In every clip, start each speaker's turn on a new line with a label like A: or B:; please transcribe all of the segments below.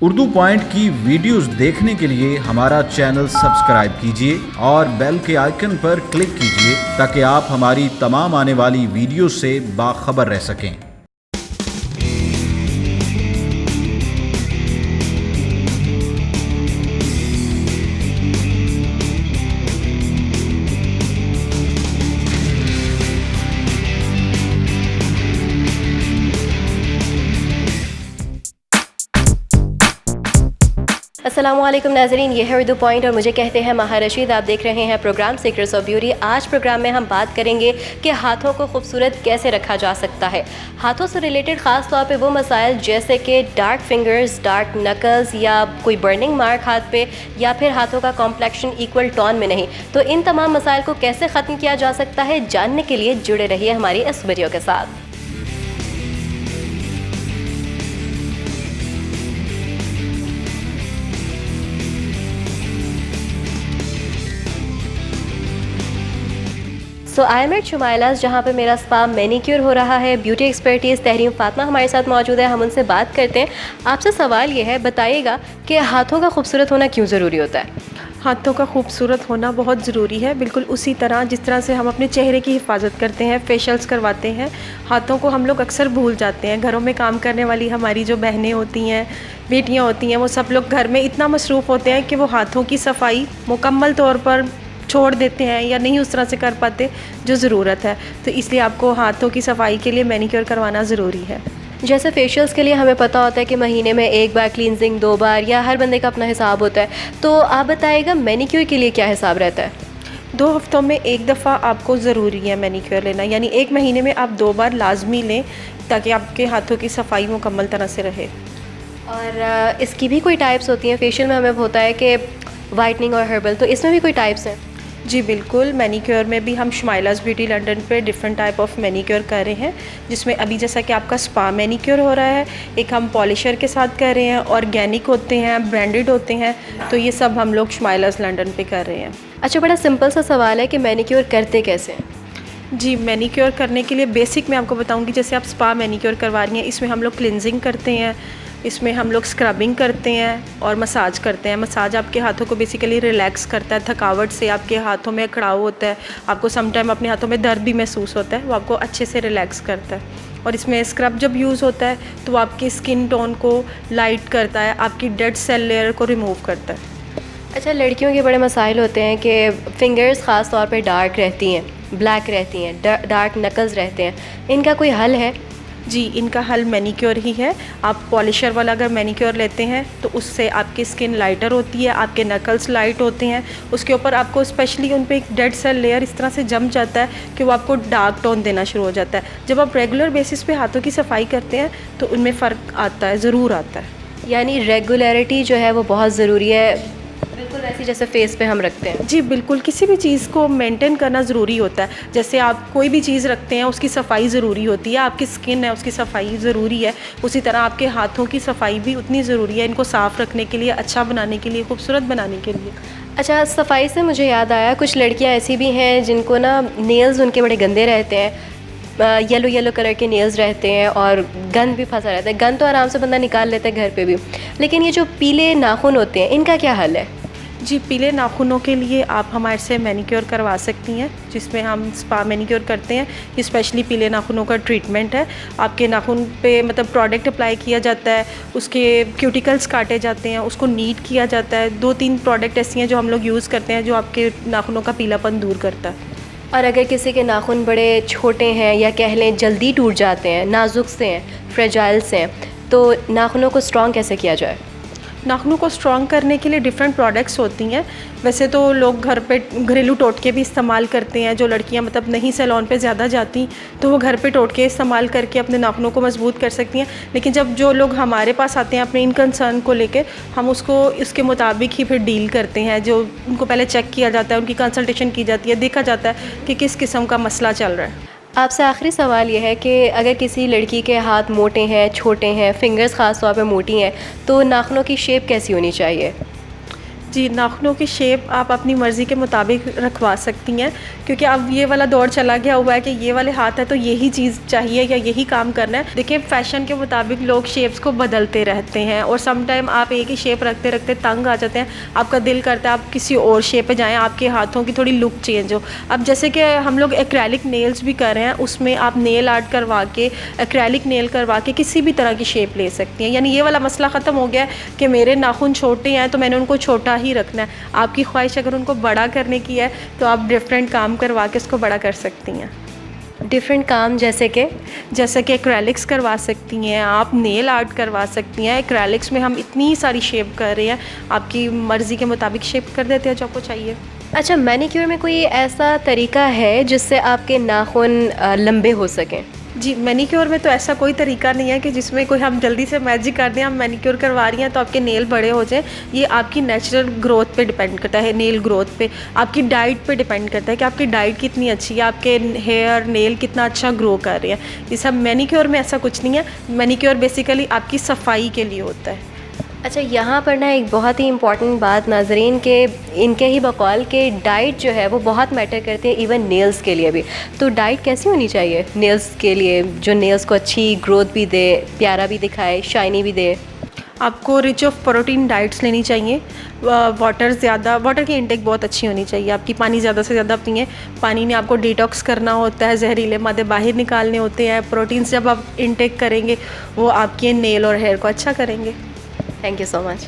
A: Urdu point की videos देखने के लिए हमारा चैनल सब्सक्राइब कीजिए और बेल के आइकन पर क्लिक कीजिए ताकि आप हमारी तमाम आने वाली वीडियो से बाखबर रह सकें।
B: अस्सलामुअलैकुम नाज़रीन, ये है उर्दू पॉइंट और मुझे कहते हैं माहा रशीद। आप देख रहे हैं प्रोग्राम सीक्रेट्स ऑफ ब्यूटी। आज प्रोग्राम में हम बात करेंगे कि हाथों को खूबसूरत कैसे रखा जा सकता है। हाथों से रिलेटेड ख़ास तौर पे वो मसाइल जैसे कि डार्क फिंगर्स, डार्क नकल्स या कोई बर्निंग मार्क हाथ पे, या फिर हाथों का कॉम्प्लेक्शन इक्वल टोन में नहीं, तो इन तमाम मसाइल को कैसे ख़त्म किया जा सकता है, जानने के लिए जुड़े रहिए हमारी इस वीडियो के साथ। सो आई एम एट शुमाइलास, जहाँ पे मेरा स्पा मैनीक्योर हो रहा है। ब्यूटी एक्सपर्टीज़ तहरीम फातिमा हमारे साथ मौजूद है। हम उनसे बात करते हैं। आपसे सवाल ये है, बताइएगा कि हाथों का खूबसूरत होना क्यों ज़रूरी होता है?
C: हाथों का खूबसूरत होना बहुत ज़रूरी है, बिल्कुल उसी तरह जिस तरह से हम अपने चेहरे की हिफाजत करते हैं, फेशियल्स करवाते हैं। हाथों को हम लोग अक्सर भूल जाते हैं। घरों में काम करने वाली हमारी जो बहनें होती हैं, बेटियां होती हैं, वो सब लोग घर में इतना मसरूफ़ होते हैं कि वो हाथों की सफाई मुकम्मल तौर पर छोड़ देते हैं या नहीं उस तरह से कर पाते जो ज़रूरत है। तो इसलिए आपको हाथों की सफाई के लिए मैनीक्योर करवाना ज़रूरी है।
B: जैसे फेशियल्स के लिए हमें पता होता है कि महीने में एक बार क्लींजिंग, 2 बार, या हर बंदे का अपना हिसाब होता है। तो आप बताइएगा मैनीक्योर के लिए क्या हिसाब रहता है?
C: 2 हफ्तों में एक दफ़ा आपको ज़रूरी है मैनीक्योर लेना, यानी 1 महीने में आप 2 बार लाजमी लें ताकि आपके हाथों की सफाई मुकम्मल तरह से रहे।
B: और इसकी भी कोई टाइप्स होती हैं? फेशियल में हमें होता है कि वाइटनिंग और हर्बल, तो इसमें भी कोई टाइप्स हैं?
C: जी बिल्कुल, मैनीक्योर में भी हम शुमाइलास ब्यूटी लंदन पे डिफरेंट टाइप ऑफ मैनीक्योर कर रहे हैं, जिसमें अभी जैसा कि आपका स्पा मैनीक्योर हो रहा है, एक हम पॉलिशर के साथ कर रहे हैं, ऑर्गेनिक होते हैं, ब्रांडेड होते हैं, तो ये सब हम लोग शुमाइलास लंदन पे कर रहे हैं।
B: अच्छा, बड़ा सिंपल सा सवाल है कि मैनीक्योर करते कैसे हैं?
C: जी, मैनीक्योर करने के लिए बेसिक मैं आपको बताऊंगी। जैसे आप स्पा मैनीक्योर करवा रही हैं, इसमें हम लोग क्लिनजिंग करते हैं, इसमें हम लोग स्क्रबिंग करते हैं और मसाज करते हैं। मसाज आपके हाथों को बेसिकली रिलैक्स करता है। थकावट से आपके हाथों में अकड़ाव होता है, आपको सम टाइम अपने हाथों में दर्द भी महसूस होता है, वो आपको अच्छे से रिलैक्स करता है। और इसमें स्क्रब जब यूज़ होता है तो वो आपकी स्किन टोन को लाइट करता है, आपकी डेड सेल लेयर को रिमूव करता है।
B: अच्छा, लड़कियों के बड़े मसाइल होते हैं कि फ़िंगर्स ख़ास तौर पे डार्क रहती हैं, ब्लैक रहती हैं, डार्क नकल्स रहते हैं, इनका कोई हल है?
C: जी, इनका हल मैनीक्योर ही है। आप पॉलिशर वाला अगर मैनीक्योर लेते हैं तो उससे आपकी स्किन लाइटर होती है, आपके नकल्स लाइट होते हैं, उसके ऊपर आपको स्पेशली उन पे एक डेड सेल लेयर इस तरह से जम जाता है कि वो आपको डार्क टोन देना शुरू हो जाता है। जब आप रेगुलर बेसिस पे हाथों की सफाई करते हैं तो उनमें फ़र्क आता है, ज़रूर आता है।
B: यानी रेगुलरिटी जो है वो बहुत ज़रूरी है, बिल्कुल ऐसी जैसे फेस पे हम रखते हैं।
C: जी बिल्कुल, किसी भी चीज़ को मेंटेन करना ज़रूरी होता है। जैसे आप कोई भी चीज़ रखते हैं उसकी सफाई ज़रूरी होती है, आपकी स्किन है उसकी सफाई ज़रूरी है, उसी तरह आपके हाथों की सफाई भी उतनी ज़रूरी है, इनको साफ़ रखने के लिए, अच्छा बनाने के लिए, खूबसूरत बनाने के लिए।
B: अच्छा, सफाई से मुझे याद आया, कुछ लड़कियां ऐसी भी हैं जिनको ना नेल्स उनके बड़े गंदे रहते हैं, येलो येलो कलर के नेल्स रहते हैं और गंद भी फंसा रहता है। गंद तो आराम से बंदा निकाल लेता है घर पे भी, लेकिन ये जो पीले नाखून होते हैं इनका क्या हल है?
C: जी, पीले नाखूनों के लिए आप हमारे से मैनीक्योर करवा सकती हैं, जिसमें हम स्पा मैनीक्योर करते हैं। ये स्पेशली पीले नाखूनों का ट्रीटमेंट है। आपके नाखून पे मतलब प्रोडक्ट अप्लाई किया जाता है, उसके क्यूटिकल्स काटे जाते हैं, उसको नीट किया जाता है। 2-3 प्रोडक्ट ऐसी हैं जो हम लोग यूज़ करते हैं जो आपके नाखूनों का पीलापन दूर करता है।
B: और अगर किसी के नाखून बड़े छोटे हैं या कह लें जल्दी टूट जाते हैं, नाजुक से हैं, फ्रेजाइल से हैं, तो नाखूनों को स्ट्रॉन्ग कैसे किया जाए?
C: नाखूनों को स्ट्रॉन्ग करने के लिए डिफरेंट प्रोडक्ट्स होती हैं। वैसे तो लोग घर पे घरेलू टोटके भी इस्तेमाल करते हैं। जो लड़कियां मतलब नहीं सैलून पे ज़्यादा जाती तो वो घर पे टोटके इस्तेमाल करके अपने नाखूनों को मजबूत कर सकती हैं। लेकिन जब जो लोग हमारे पास आते हैं अपने इन कंसर्न को लेकर, हम उसको इसके मुताबिक ही फिर डील करते हैं। जो उनको पहले चेक किया जाता है, उनकी कंसल्टेशन की जाती है, देखा जाता है कि किस किस्म का मसला चल रहा है।
B: आपसे आखिरी सवाल ये है कि अगर किसी लड़की के हाथ मोटे हैं, छोटे हैं, फिंगर्स ख़ास तौर पे मोटी हैं, तो नाखूनों की शेप कैसी होनी चाहिए?
C: जी, नाखूनों की शेप आप अपनी मर्ज़ी के मुताबिक रखवा सकती हैं, क्योंकि अब ये वाला दौर चला गया हुआ है कि ये वाले हाथ है तो यही चीज़ चाहिए या यही काम करना है। देखिए, फ़ैशन के मुताबिक लोग शेप्स को बदलते रहते हैं और सम टाइम आप एक ही शेप रखते रखते तंग आ जाते हैं, आपका दिल करता है आप किसी और शेप पे जाएँ, आपके हाथों की थोड़ी लुक चेंज हो। अब जैसे कि हम लोग एक्रेलिक नेल्स भी कर रहे हैं, उसमें आप नेल आर्ट करवा के, एक्रेलिक नेल करवा के किसी भी तरह की शेप ले सकती हैं। यानी ये वाला मसला ख़त्म हो गया है कि मेरे नाखून छोटे हैं तो मैंने उनको छोटा ही रखना है। आपकी ख्वाहिश अगर उनको बड़ा करने की है तो आप डिफरेंट काम करवा के उसको बड़ा कर सकती हैं।
B: डिफरेंट काम जैसे कि
C: एक्रेलिक्स करवा सकती हैं, आप नेल आर्ट करवा सकती हैं। एक्रेलिक्स में हम इतनी सारी शेप कर रहे हैं, आपकी मर्ज़ी के मुताबिक शेप कर देते हैं जो आपको चाहिए।
B: अच्छा, मैनीक्योर में कोई ऐसा तरीका है जिससे आपके नाखून लंबे हो सकें?
C: जी, मैनीक्योर में तो ऐसा कोई तरीका नहीं है कि जिसमें कोई हम जल्दी से मैजिक कर दें, हम मैनीक्योर करवा रही हैं तो आपके नेल बड़े हो जाएं। ये आपकी नेचुरल ग्रोथ पे डिपेंड करता है, नेल ग्रोथ पे, आपकी डाइट पे डिपेंड करता है कि आपकी डाइट कितनी अच्छी है, आपके हेयर नेल कितना अच्छा ग्रो कर रहे हैं। ये सब मैनीक्योर में ऐसा कुछ नहीं है। मैनीक्योर बेसिकली आपकी सफाई के लिए होता है।
B: अच्छा, यहाँ पर ना एक बहुत ही इम्पॉर्टेंट बात नाज़रीन के इनके ही बकौल के डाइट जो है वो बहुत मैटर करती है, इवन नेल्स के लिए भी। तो डाइट कैसी होनी चाहिए नेल्स के लिए, जो नेल्स को अच्छी ग्रोथ भी दे, प्यारा भी दिखाए, शाइनी भी दे?
C: आपको रिच ऑफ प्रोटीन डाइट्स लेनी चाहिए। वाटर की इंटेक बहुत अच्छी होनी चाहिए आपकी। पानी ज़्यादा से ज़्यादा पिएं। पानी में आपको डिटॉक्स करना होता है, जहरीले मादे बाहर निकालने होते हैं। प्रोटीन्स जब आप इंटेक करेंगे वो आपके नेल और हेयर को अच्छा करेंगे।
B: Thank you so much.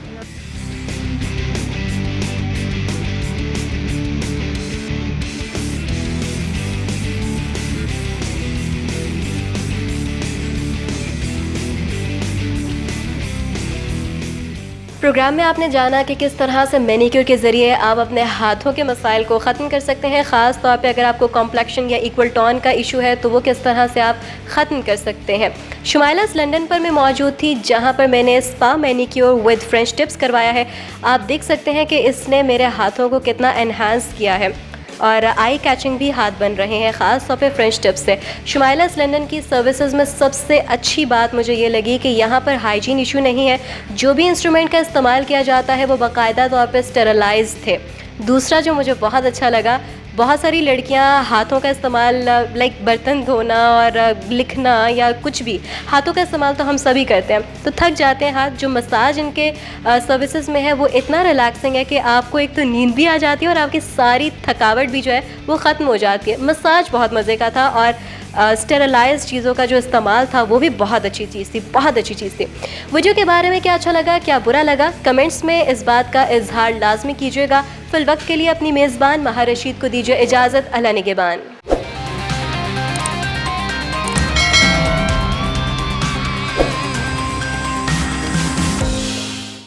B: Programme में आपने जाना कि किस तरह से मैनीक्योर के ज़रिए आप अपने हाथों के मसाइल को ख़त्म कर सकते हैं। ख़ास तौर पे अगर आपको कॉम्प्लेक्शन या इक्वल टोन का इशू है तो वो किस तरह से आप ख़त्म कर सकते हैं। शुमाइलास लंदन पर मैं मौजूद थी, जहां पर मैंने spa manicure with French tips करवाया है। आप देख सकते हैं कि इसने मेरे हाथों को कितना एनहांस किया है और आई कैचिंग भी हाथ बन रहे हैं, ख़ास तौर पे फ्रेंच टिप्स से। शुमाइलास लंदन की सर्विसेज में सबसे अच्छी बात मुझे ये लगी कि यहाँ पर हाइजीन इशू नहीं है। जो भी इंस्ट्रूमेंट का इस्तेमाल किया जाता है वो बाकायदा तौर पे स्टेरलाइज थे। दूसरा जो मुझे बहुत अच्छा लगा, बहुत सारी लड़कियां हाथों का इस्तेमाल लाइक बर्तन धोना और लिखना या कुछ भी, हाथों का इस्तेमाल तो हम सभी करते हैं, तो थक जाते हैं हाथ। जो मसाज इनके सर्विसेज में है वो इतना रिलैक्सिंग है कि आपको एक तो नींद भी आ जाती है और आपकी सारी थकावट भी जो है वो ख़त्म हो जाती है। मसाज बहुत मज़े का था और स्टेरलाइज चीज़ों का जो इस्तेमाल था वो भी बहुत अच्छी चीज़ थी, बहुत अच्छी चीज़ थी। वीडियो के बारे में क्या अच्छा लगा, क्या बुरा लगा, कमेंट्स में इस बात का इजहार लाजमी कीजिएगा। फिल वक्त के लिए अपनी मेज़बान महा रशीद को दीजिए इजाज़त। अल्लाह निगहबान।